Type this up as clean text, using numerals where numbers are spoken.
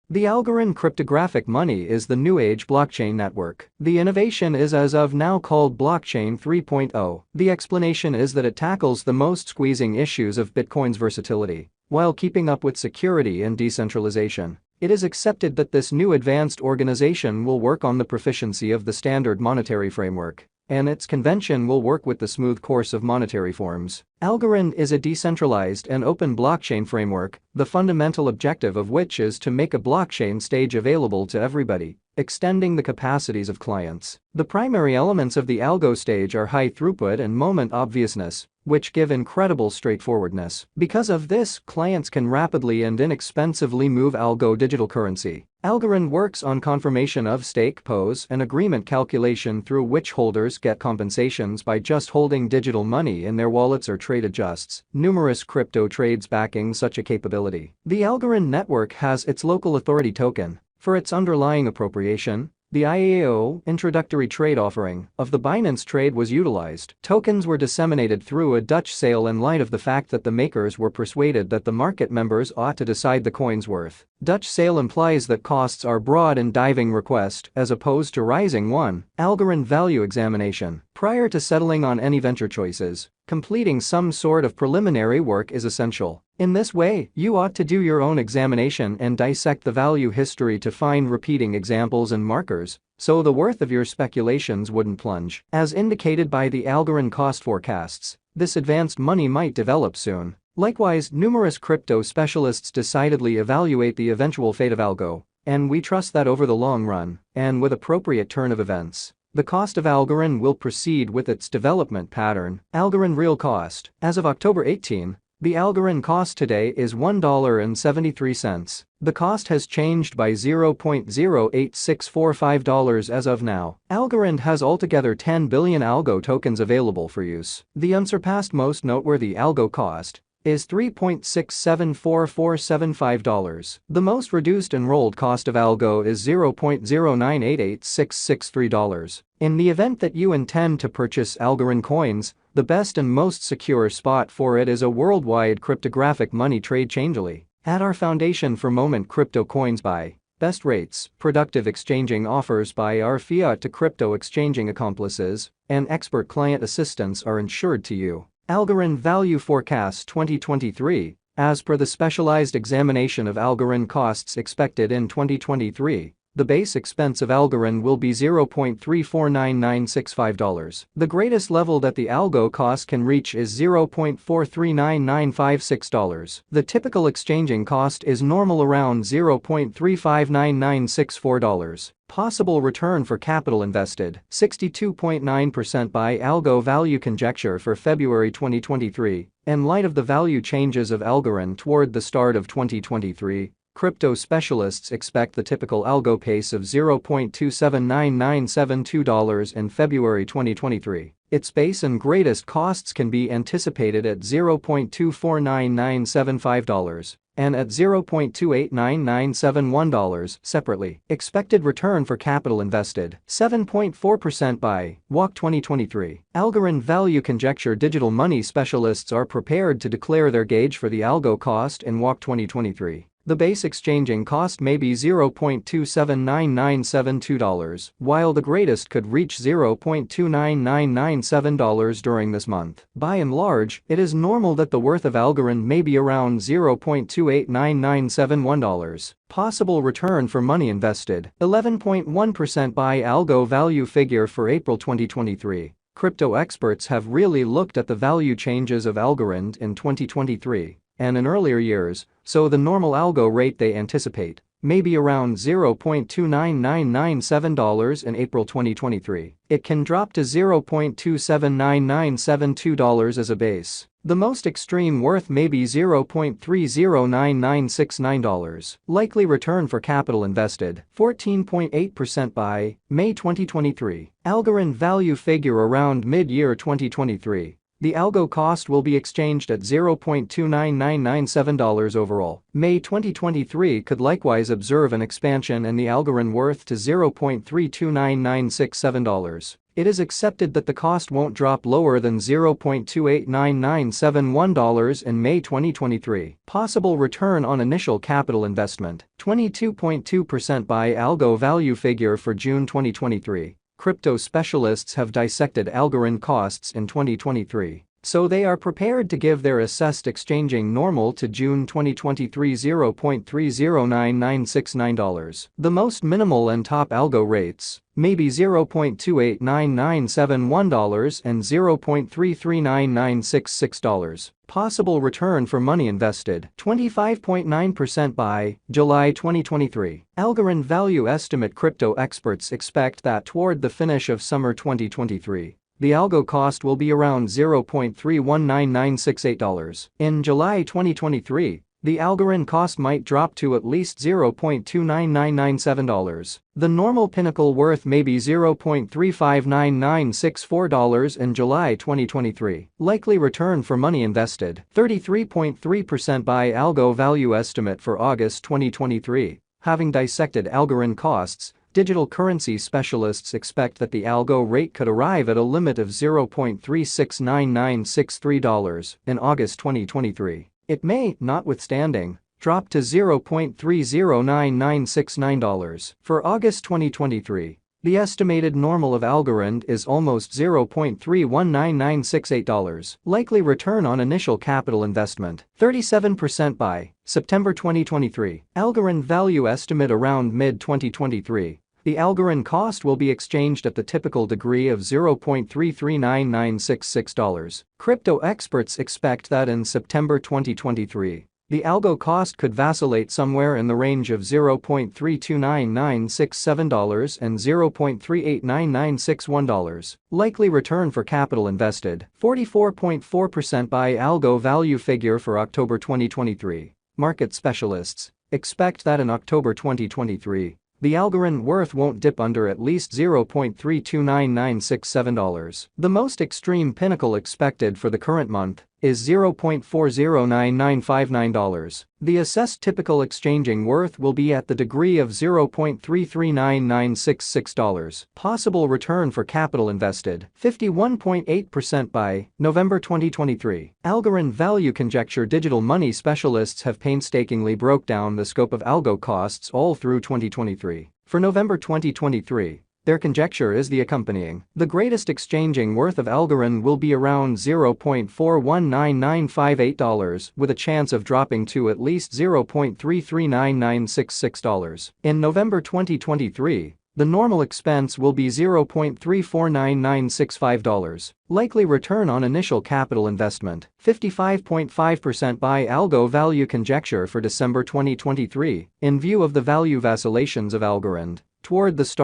The Algorand cryptographic money is the new age blockchain network. The innovation is as of now called Blockchain 3.0. The explanation is that it tackles the most squeezing issues of Bitcoin's versatility, while keeping up with security and decentralization. It is accepted that this new advanced organization will work on the proficiency of the standard monetary framework, and its convention will work with the smooth course of monetary forms. Algorand is a decentralized and open blockchain framework, the fundamental objective of which is to make a blockchain stage available to everybody, extending the capacities of clients. The primary elements of the algo stage are high throughput and moment obviousness, which give incredible straightforwardness. Because of this, clients can rapidly and inexpensively move algo digital currency. Algorand works on confirmation of stake pose and agreement calculation through which holders get compensations by just holding digital money in their wallets or trade adjusts. Numerous crypto trades backing such a capability. The Algorand network has its local authority token for its underlying appropriation. The IAO introductory trade offering of the Binance trade was utilized. Tokens were disseminated through a Dutch sale in light of the fact that the makers were persuaded that the market members ought to decide the coin's worth. Dutch sale implies that costs are broad and diving request as opposed to rising one. Algorand value examination. Prior to settling on any venture choices, completing some sort of preliminary work is essential. In this way, you ought to do your own examination and dissect the value history to find repeating examples and markers, so the worth of your speculations wouldn't plunge. As indicated by the Algorand cost forecasts, this advanced money might develop soon. Likewise, numerous crypto specialists decidedly evaluate the eventual fate of algo, and we trust that over the long run, and with appropriate turn of events, the cost of Algorand will proceed with its development pattern. Algorand real cost. As of October 18, the Algorand cost today is $1.73. The cost has changed by $0.08645 as of now. Algorand has altogether 10 billion algo tokens available for use. The unsurpassed most noteworthy algo cost is $3.674475. The most reduced enrolled cost of algo is $0.0988663. In the event that you intend to purchase Algorand coins, the best and most secure spot for it is a worldwide cryptographic money trade Changelly. At our foundation for moment crypto coins buy best rates, productive exchanging offers by our fiat to crypto exchanging accomplices, and expert client assistance are ensured to you. Algorand Value Forecast 2023. As per the specialized examination of Algorand costs expected in 2023, the base expense of Algorand will be $0.349965. The greatest level that the algo cost can reach is $0.439956. The typical exchanging cost is normal around $0.359964. Possible return for capital invested. 62.9% by algo value conjecture for February 2023. In light of the value changes of Algorand toward the start of 2023, crypto specialists expect the typical algo pace of $0.279972 in February 2023. Its base and greatest costs can be anticipated at $0.249975 and at $0.289971 separately. Expected return for capital invested. 7.4% by WAC 2023. Algorand value conjecture digital money specialists are prepared to declare their gauge for the algo cost in WAC 2023. The base exchanging cost may be $0.279972, while the greatest could reach $0.29997 during this month. By and large, it is normal that the worth of Algorand may be around $0.289971. Possible return for money invested. 11.1% by algo value figure for April 2023. Crypto experts have really looked at the value changes of Algorand in 2023 and in earlier years, so the normal algo rate they anticipate may be around $0.29997 in April 2023. It can drop to $0.279972 as a base. The most extreme worth may be $0.309969. Likely return for capital invested. 14.8% by May 2023. Algorand value figure around mid-year 2023. The algo cost will be exchanged at $0.29997 overall. May 2023 could likewise observe an expansion in the Algorand worth to $0.329967. It is accepted that the cost won't drop lower than $0.289971 in May 2023. Possible return on initial capital investment, 22.2% by algo. Value figure for June 2023. Crypto specialists have dissected Algorand costs in 2023. So they are prepared to give their assessed exchanging normal to June 2023 $0.309969. The most minimal and top algo rates may be $0.289971 and $0.339966. Possible return for money invested, 25.9% by July 2023. Algorand value estimate. Crypto experts expect that toward the finish of summer 2023, the algo cost will be around $0.319968. In July 2023, the Algorand cost might drop to at least $0.29997. The normal pinnacle worth may be $0.359964 in July 2023. Likely return for money invested, 33.3% by algo. Value estimate for August 2023. Having dissected Algorand costs, digital currency specialists expect that the algo rate could arrive at a limit of $0.369963 in August 2023. It may, notwithstanding, drop to $0.309969. For August 2023, the estimated normal of Algorand is almost $0.319968. Likely return on initial capital investment, 37% by September 2023. Algorand value estimate. Around mid-2023, the Algorand cost will be exchanged at the typical degree of $0.339966. Crypto experts expect that in September 2023, the algo cost could vacillate somewhere in the range of $0.329967 and $0.389961. Likely return for capital invested, 44.4% by algo. Value figure for October 2023. Market specialists expect that in October 2023, the Algorand worth won't dip under at least $0.329967. The most extreme pinnacle expected for the current month is $0.409959. The assessed typical exchanging worth will be at the degree of $0.339966. Possible return for capital invested, 51.8% by November 2023. Algorand value conjecture. Digital money specialists have painstakingly broke down the scope of algo costs all through 2023. For November 2023, their conjecture is the accompanying. The greatest exchanging worth of Algorand will be around $0.419958, with a chance of dropping to at least $0.339966. In November 2023, the normal expense will be $0.349965. Likely return on initial capital investment, 55.5% by algo. Value conjecture for December 2023. In view of the value vacillations of Algorand toward the start